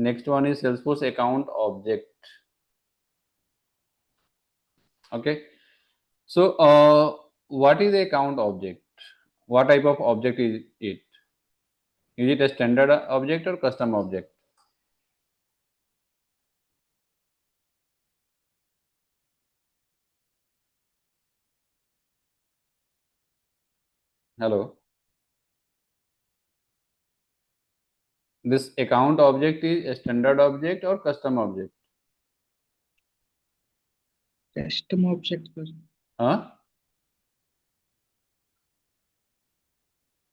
Next one is Salesforce account object. Okay. So what is account object? What type of object is it? Is it a standard object or custom object? Hello. This account object is a standard object or custom object? Custom object, sir. Huh?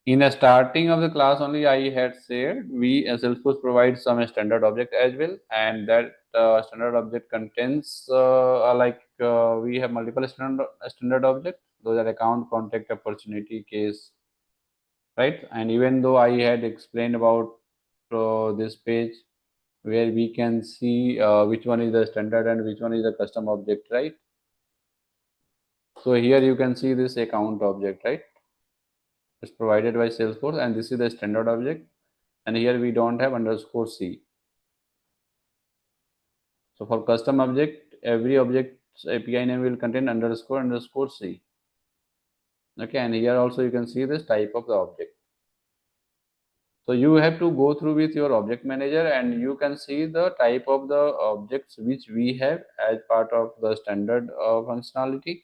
In the starting of the class only, I had said we as Salesforce provides some standard object as well, and that standard object contains we have multiple standard object. Those are account, contact, opportunity, case, right? And even though I had explained about this page where we can see which one is the standard and which one is the custom object, right? So here you can see this account object, right? It's provided by Salesforce, and this is the standard object. And here we don't have underscore C. So for custom object, every object's API name will contain underscore C. Okay, and here also you can see this type of the object. So you have to go through with your object manager and you can see the type of the objects which we have as part of the standard functionality.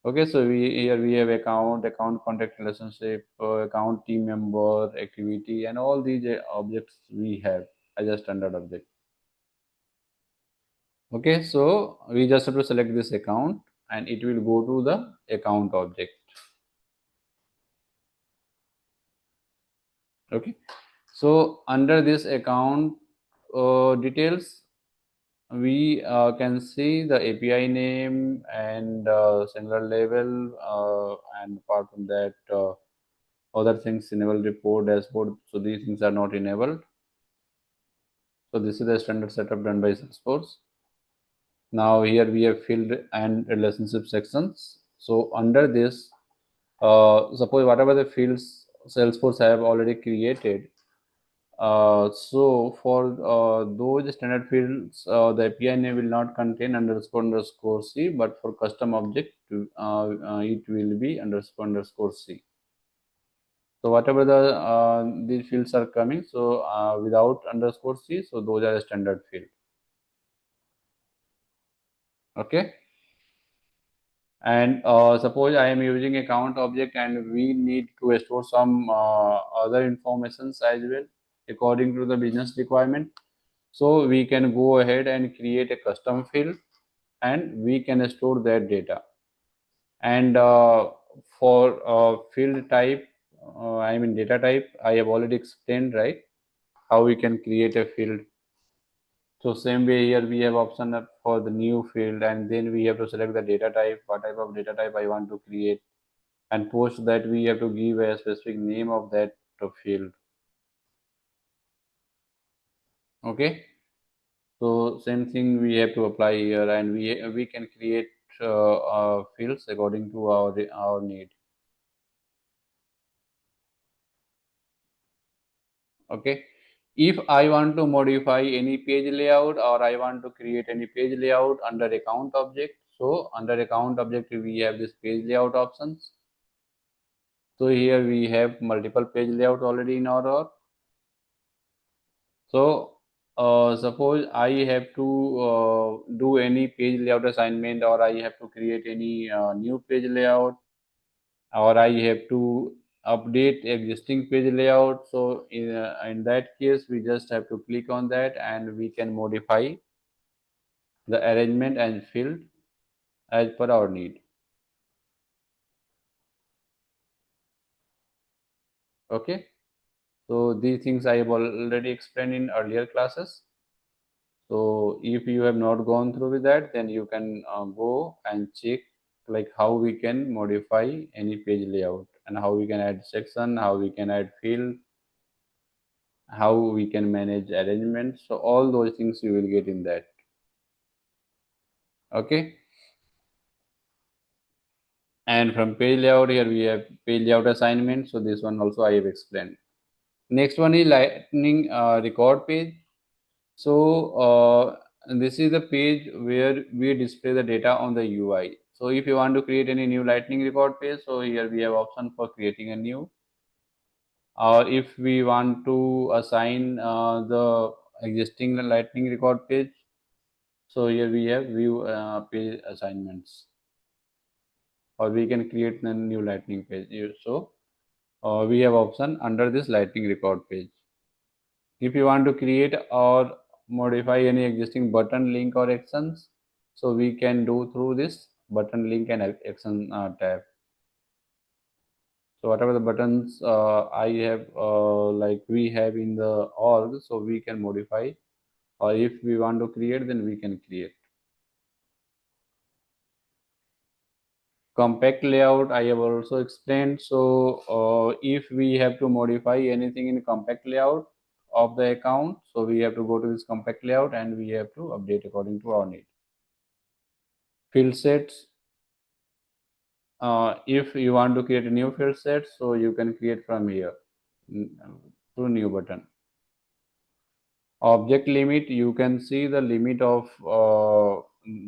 Okay, so here we have account, contact relationship, account team member, activity, and all these objects we have as a standard object. Okay, so we just have to select this account and it will go to the account object. Okay, so under this account details, we can see the API name and singular level, and apart from that, other things enable report, dashboard. So these things are not enabled. So this is the standard setup done by Salesforce. Now here we have field and relationship sections. So under this, suppose whatever the fields Salesforce have already created, so for those standard fields, the API name will not contain underscore C, but for custom object, it will be underscore C. So whatever these fields are coming, so without underscore C, so those are standard field. Okay. And suppose I am using account object and we need to store some other informations as well according to the business requirement. So we can go ahead and create a custom field and we can store that data. And for field type, I mean data type, I have already explained, right, how we can create a field. So same way here we have option for the new field and then we have to select the data type, what type of data type I want to create, and post that we have to give a specific name of that field. Okay, so same thing we have to apply here and we can create fields according to our need. Okay, if I want to modify any page layout or I want to create any page layout under account object, so under account object we have this page layout options. So here we have multiple page layout already in our org. So suppose I have to do any page layout assignment or I have to create any new page layout or I have to update existing page layout. So in that case, we just have to click on that and we can modify the arrangement and field as per our need. Okay. So these things I have already explained in earlier classes. So if you have not gone through with that, then you can go and check like how we can modify any page layout and how we can add section, how we can add field, how we can manage arrangement. So all those things you will get in that. Okay. And from page layout here we have page layout assignment. So this one also I have explained. Next one is lightning record page. This is the page where we display the data on the UI. So if you want to create any new lightning record page, so here we have option for creating a new, or if we want to assign the existing lightning record page, so here we have view page assignments, or we can create a new lightning page here. So we have option under this lightning record page. If you want to create or modify any existing button, link, or actions, so we can do through this button, link, and action tab. So whatever the buttons I have, like we have in the org, so we can modify, or if we want to create, then we can create. Compact layout I have also explained. So if we have to modify anything in compact layout of the account, so we have to go to this compact layout and we have to update according to our need. Field sets, if you want to create a new field set, so you can create from here through new button. Object limit, you can see the limit of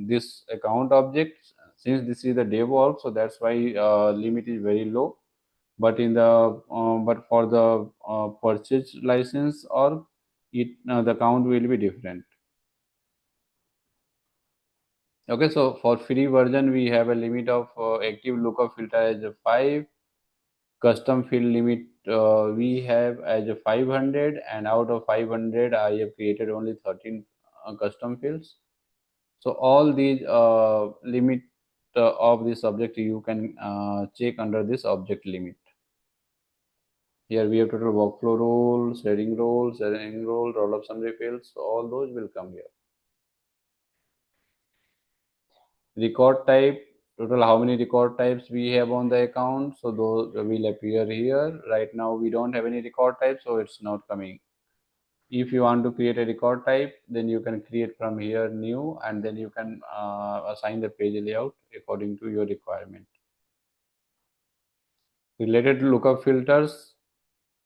this account object. Since this is the dev org, so that's why limit is very low. But in the but for the purchase license, or it the count will be different. Okay, so for free version we have a limit of active lookup filter as a 5, custom field limit we have as a 500, and out of 500 I have created only 13 custom fields. So all these limit of this object you can check under this object limit. Here we have total workflow rules, setting rule, roll up summary fields. So all those will come here. Record type, total how many record types we have on the account. So those will appear here. Right now we don't have any record type, so it's not coming. If you want to create a record type, then you can create from here new, and then you can assign the page layout according to your requirement. Related lookup filters.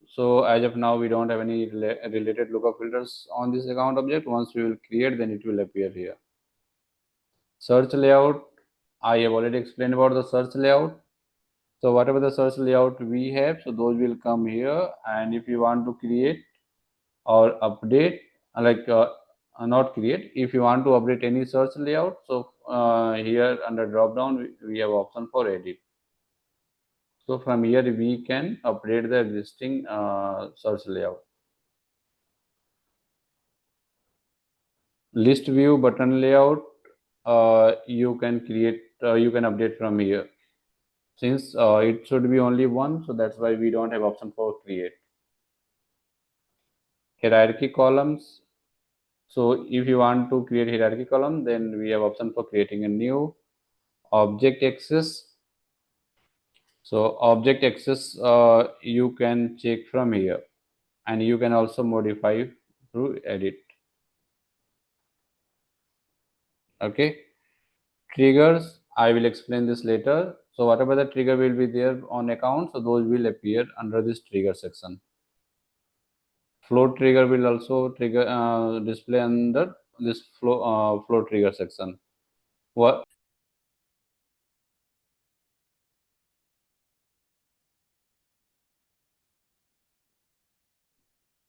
So as of now, we don't have any related lookup filters on this account object. Once we will create, then it will appear here. Search layout, I have already explained about the search layout. So whatever the search layout we have, so those will come here. And if you want to create or update, like not create, if you want to update any search layout, so here under drop down we have option for edit. So from here we can update the existing search layout. List view button layout, you can create, you can update from here. Since it should be only one, so that's why we don't have option for create. Hierarchy columns. So if you want to create hierarchy column, then we have option for creating a new object access. So object access you can check from here, and you can also modify through edit. Okay. Triggers, I will explain this later. So whatever the trigger will be there on account, so those will appear under this trigger section. Float trigger will also trigger display under this flow trigger section. What?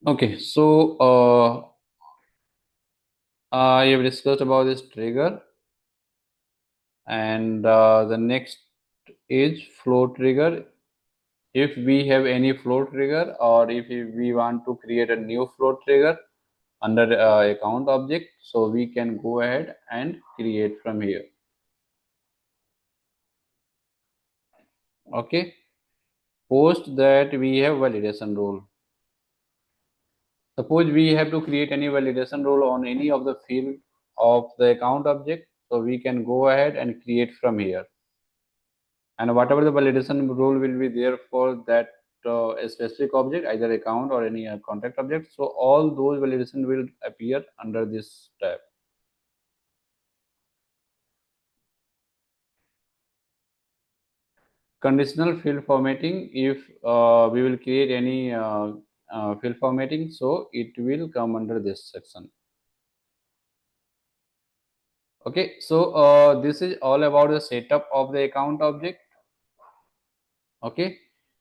Okay, so I have discussed about this trigger, and the next is flow trigger. If we have any flow trigger, or if we want to create a new flow trigger under account object, so we can go ahead and create from here. Okay, post that we have validation rule. Suppose we have to create any validation rule on any of the field of the account object, so we can go ahead and create from here. And whatever the validation rule will be there for that a specific object, either account or any contact object, so all those validation will appear under this tab. Conditional field formatting, if we will create any field formatting, so it will come under this section. Okay, so this is all about the setup of the account object. Okay,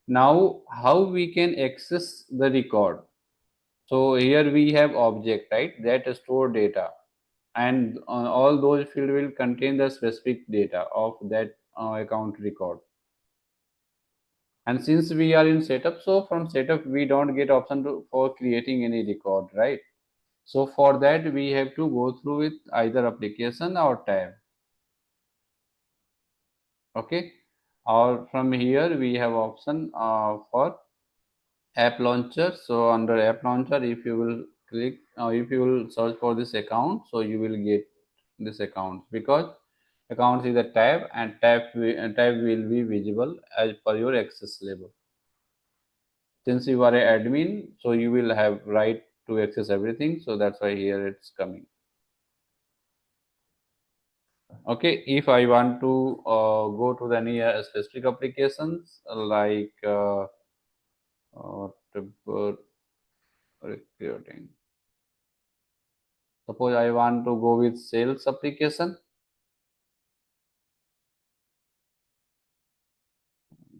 now how we can access the record. So here we have object, right, that store data, and all those field will contain the specific data of that account record. And since we are in setup, so from setup we don't get option for creating any record, right? So for that we have to go through with either application or tab. Okay, or from here we have option for app launcher. So under app launcher, if you will click, if you will search for this account, so you will get this account, because accounts is a tab, and tab will be visible as per your access level. Since you are a admin, so you will have right to access everything, so that's why here it's coming. Okay, if I want to go to the any specific applications like uh, recruiting. Suppose I want to go with sales application.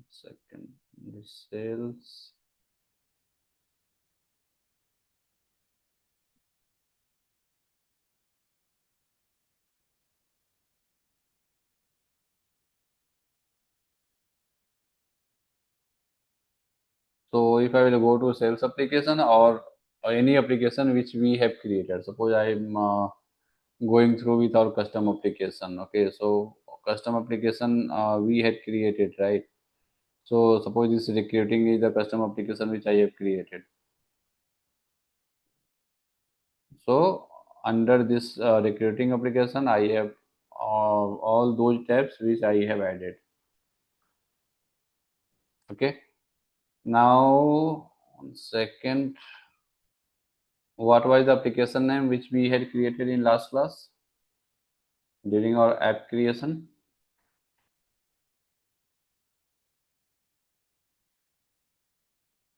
Second, the sales. So if I will go to sales application, or any application which we have created. Suppose I'm going through with our custom application. Okay, so custom application we had created, right? So suppose this recruiting is the custom application which I have created. So under this recruiting application, I have all those tabs which I have added. Okay. Now, one second. What was the application name which we had created in last class during our app creation?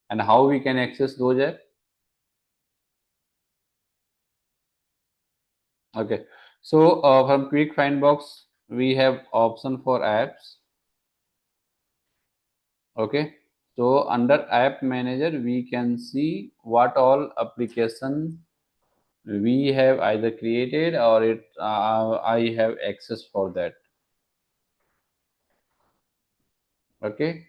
And how we can access those apps? Okay. So from quick find box, we have option for apps. Okay. So under app manager, we can see what all application we have either created, or I have access for that. Okay,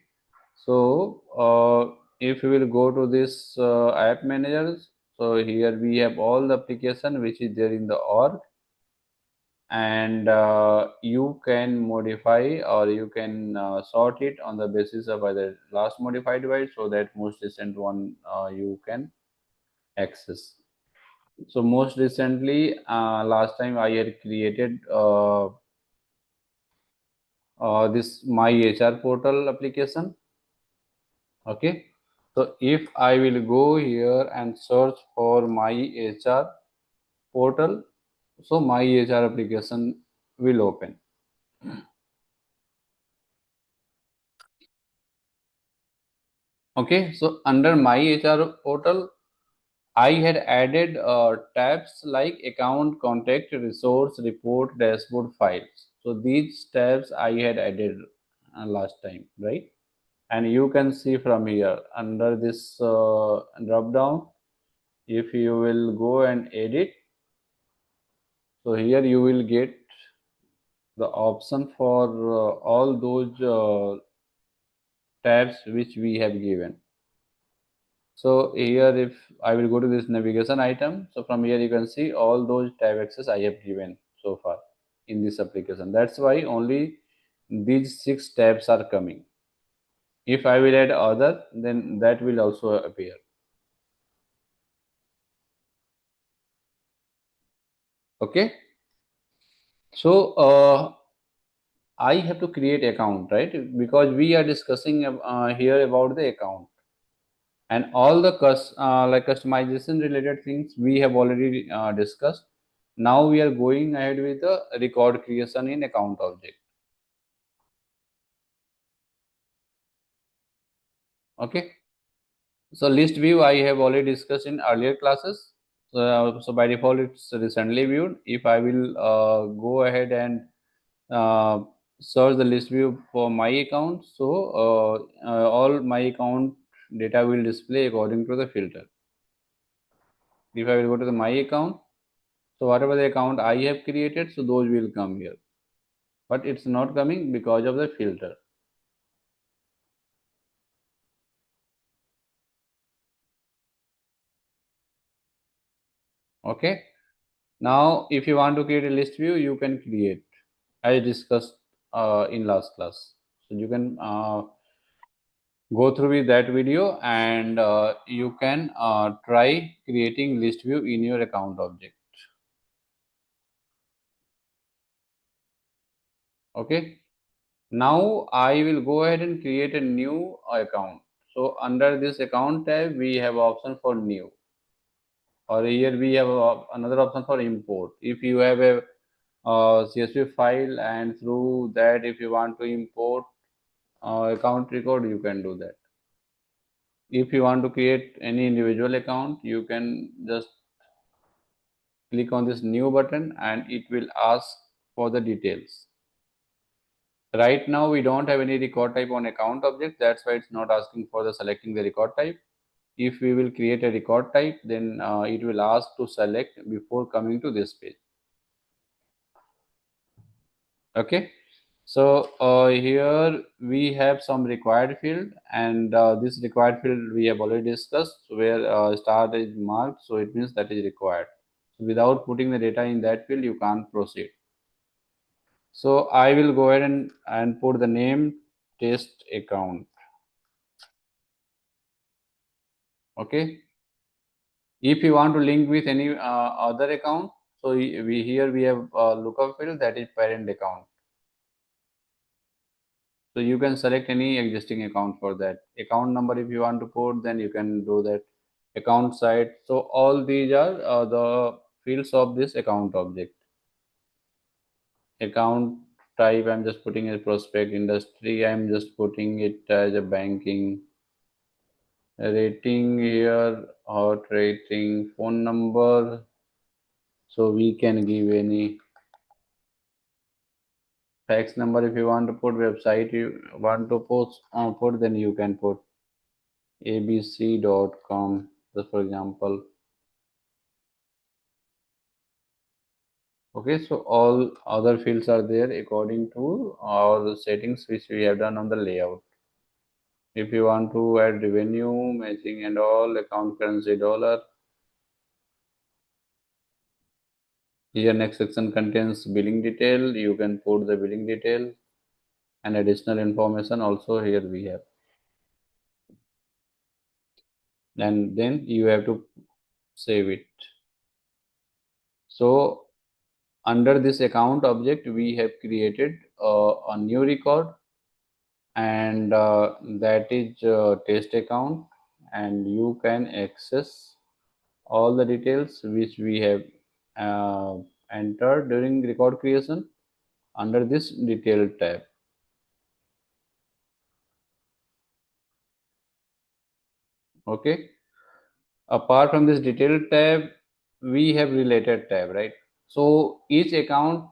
so if you will go to this app managers, so here we have all the application which is there in the org, and you can modify, or you can sort it on the basis of either last modified device, so that most recent one you can access. So most recently, last time I had created this my HR portal application. Okay, so if I will go here and search for my HR portal, so my HR application will open. Okay, so under my HR portal, I had added tabs like account, contact, resource, report, dashboard, files. So these tabs I had added last time, right? And you can see from here under this drop down, if you will go and edit, so here you will get the option for all those tabs which we have given. So here if I will go to this navigation item, so from here you can see all those tab access I have given so far in this application. That's why only these 6 tabs are coming. If I will add other, then that will also appear. Okay, so I have to create account, right? Because we are discussing here about the account, and all the like customization related things we have already discussed. Now we are going ahead with the record creation in account object. Okay, so list view I have already discussed in earlier classes. So by default, it's recently viewed. If I will go ahead and uh, search the list view for my account, so all my account data will display according to the filter. If I will go to the my account, so whatever the account I have created, so those will come here. But it's not coming because of the filter. Okay. Now, if you want to create a list view, you can create. I discussed in last class. So you can go through with that video, and you can try creating list view in your account object. Okay. Now I will go ahead and create a new account. So under this account tab, we have option for new, or here we have another option for import. If you have a CSV file, and through that, if you want to import account record, you can do that. If you want to create any individual account, you can just click on this new button and it will ask for the details. Right now we don't have any record type on account object, that's why it's not asking for the selecting the record type. If we will create a record type, then it will ask to select before coming to this page. Okay. So here we have some required field, and this required field we have already discussed, where star is marked, so it means that is required. So without putting the data in that field, you can't proceed. So I will go ahead and put the name test account. Okay. If you want to link with any other account, so we here we have lookup field, that is parent account. So you can select any existing account for that. Account number if you want to put, then you can do that. Account site. So all these are the fields of this account object. Account type, I'm just putting a prospect. Industry, I'm just putting it as a banking. Rating here, hot rating. Phone number. So we can give any fax number if you want to put. Website you want to post put, then you can put abc.com, just for example. Okay, so all other fields are there according to our settings which we have done on the layout. If you want to add revenue matching and all, account currency dollar, here next section contains billing detail. You can put the billing detail and additional information also here we have, and then you have to save it. So under this account object, we have created a new record, and that is test account, and you can access all the details which we have uh, entered during record creation under this detail tab. Okay. Apart from this detail tab, we have related tab, right? So each account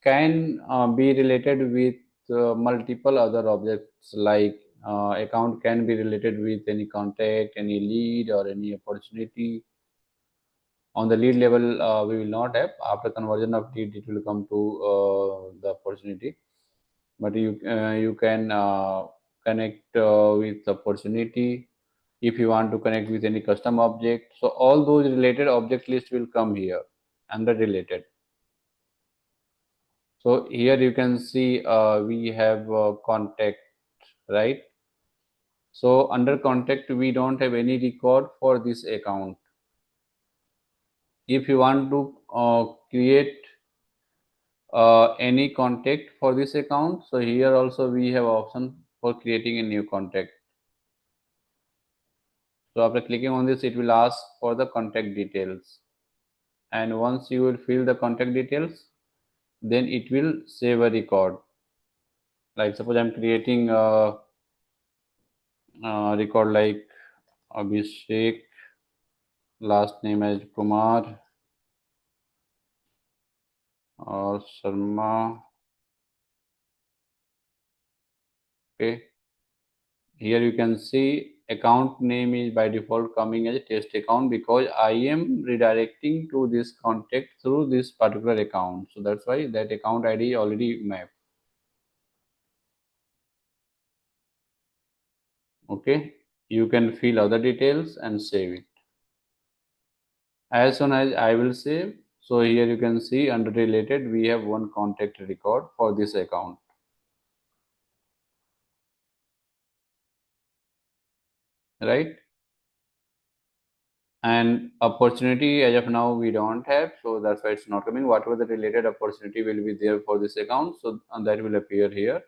can be related with multiple other objects, like account can be related with any contact, any lead, or any opportunity. On the lead level, we will not have. After conversion of lead, it will come to the opportunity. But you can connect with the opportunity if you want to connect with any custom object. So all those related object list will come here under related. So here you can see we have contact, right? So under contact, we don't have any record for this account. If you want to create any contact for this account, so here also we have option for creating a new contact. So after clicking on this, it will ask for the contact details, and once you will fill the contact details, then it will save a record. Like suppose I'm creating a record like Abhishek last name as Kumar or Sharma. Okay, here you can see account name is by default coming as a test account because I am redirecting to this contact through this particular account. So that's why that account ID already mapped. Okay, you can fill other details and save it. As soon as I will save, so here you can see under related we have one contact record for this account, right? And opportunity as of now we don't have, so that's why it's not coming. Whatever the related opportunity will be there for this account, so that will appear here.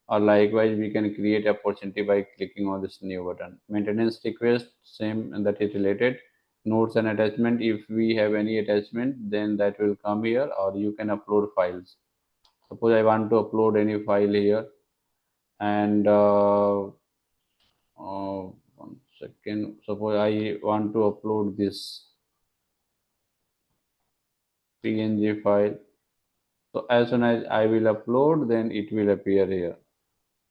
Or likewise we can create opportunity by clicking on this new button. Maintenance request, same, and that is related. Notes and attachment, if we have any attachment then that will come here, or you can upload files. Suppose I want to upload any file here, and one second, suppose I want to upload this PNG file. So as soon as I will upload, then it will appear here.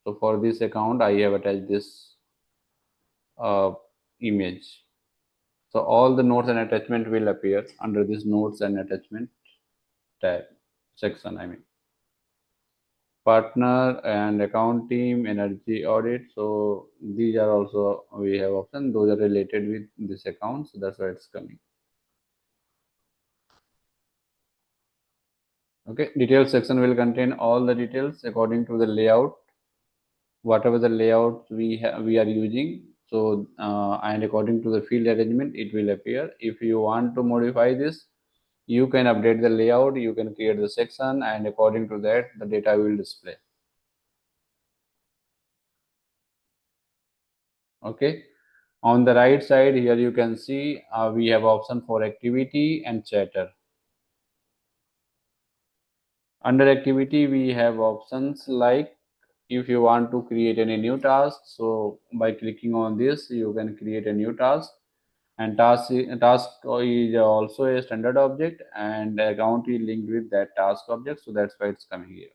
So for this account, I have attached this uh, image. So all the notes and attachment will appear under this notes and attachment tab section. I mean, partner and account team, energy audit. So these are also we have options. Those are related with this account. So that's why it's coming. Okay, details section will contain all the details according to the layout, whatever the layout we are using. So and according to the field arrangement it will appear. If you want to modify this, you can update the layout, you can create the section, and according to that the data will display. Okay, on the right side here you can see we have option for activity and chatter. Under activity we have options like if you want to create any new task, so by clicking on this you can create a new task. And task is also a standard object, and account is linked with that task object, so that's why it's coming here.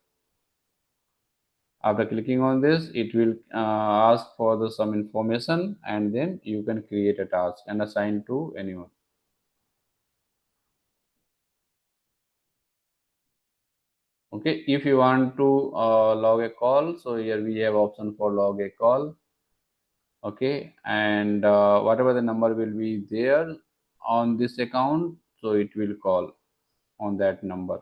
After clicking on this, it will ask for some information, and then you can create a task and assign to anyone. Okay, if you want to log a call, so here we have option for log a call. Okay, and whatever the number will be there on this account, so it will call on that number.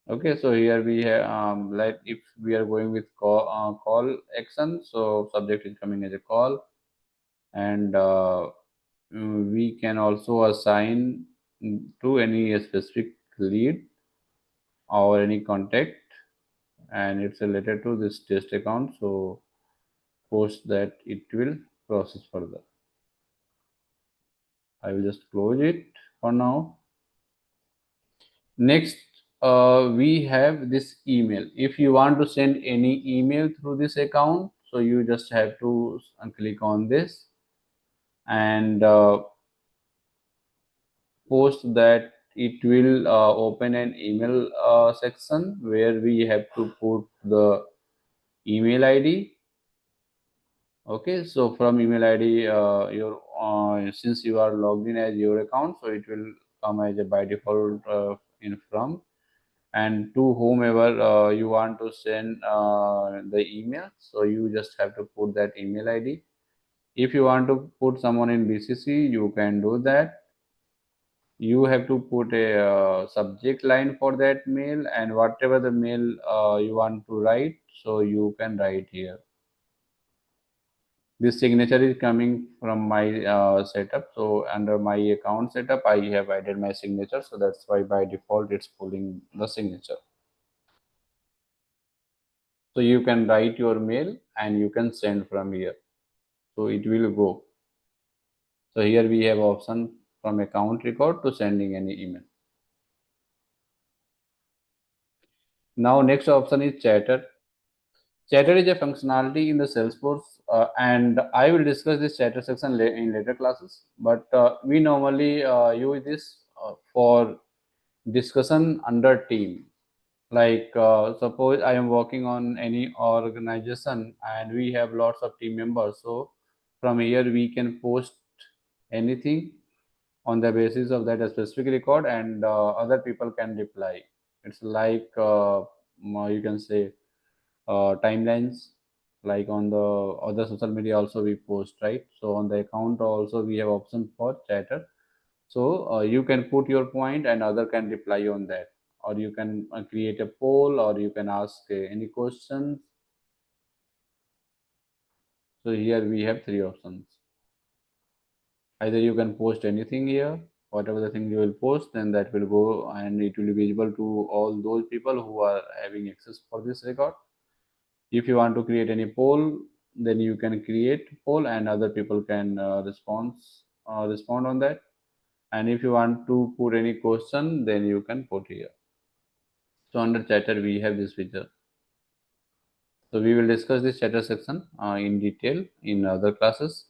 Okay, so here we have like if we are going with call action, so subject is coming as a call, and we can also assign to any specific lead or any contact, and it's related to this test account. So post that it will process further. I will just close it for now. Next, we have this email. If you want to send any email through this account, so you just have to click on this and post that. It will open an email section where we have to put the email ID. Okay, so from email ID, your since you are logged in as your account, so it will come as a by default in from, and to whomever you want to send the email, so you just have to put that email ID. If you want to put someone in BCC, you can do that. You have to put a subject line for that mail, and whatever the mail you want to write, so you can write here. This signature is coming from my setup, so under my account setup I have added my signature, so that's why by default it's pulling the signature. So you can write your mail and you can send from here, so it will go. So here we have option from account record to sending any email. Now next option is chatter. Chatter is a functionality in the Salesforce, and I will discuss this chatter section in later classes. But we normally use this for discussion under team. Like suppose I am working on any organization and we have lots of team members. So from here we can post anything on the basis of that specific record, and other people can reply. It's like you can say timelines, like on the other social media also we post, right? So on the account also we have option for chatter. So you can put your point and other can reply on that, or you can create a poll, or you can ask any questions. So here we have three options. Either you can post anything here, whatever the thing you will post, then that will go and it will be visible to all those people who are having access for this record. If you want to create any poll, then you can create poll and other people can respond on that. And if you want to put any question, then you can put here. So under chatter we have this feature. So we will discuss this chatter section in detail in other classes.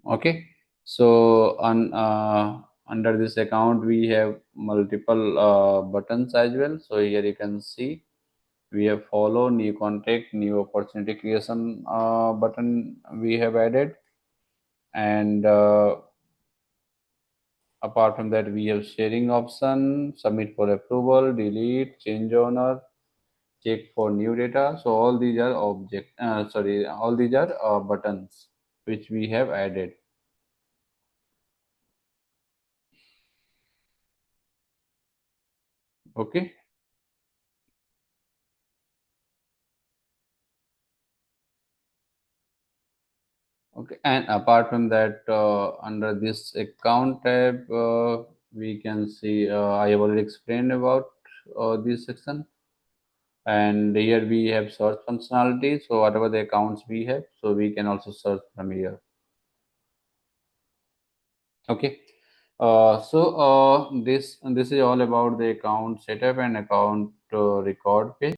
Okay. So on under this account we have multiple buttons as well. So here you can see we have follow, new contact, new opportunity creation button we have added, and apart from that we have sharing option, submit for approval, delete, change owner, check for new data. So all these are all these are buttons which we have added. Okay. Okay, and apart from that, under this account tab, we can see I have already explained about this section, and here we have search functionality. So whatever the accounts we have, so we can also search from here. Okay, this is all about the account setup and account record page.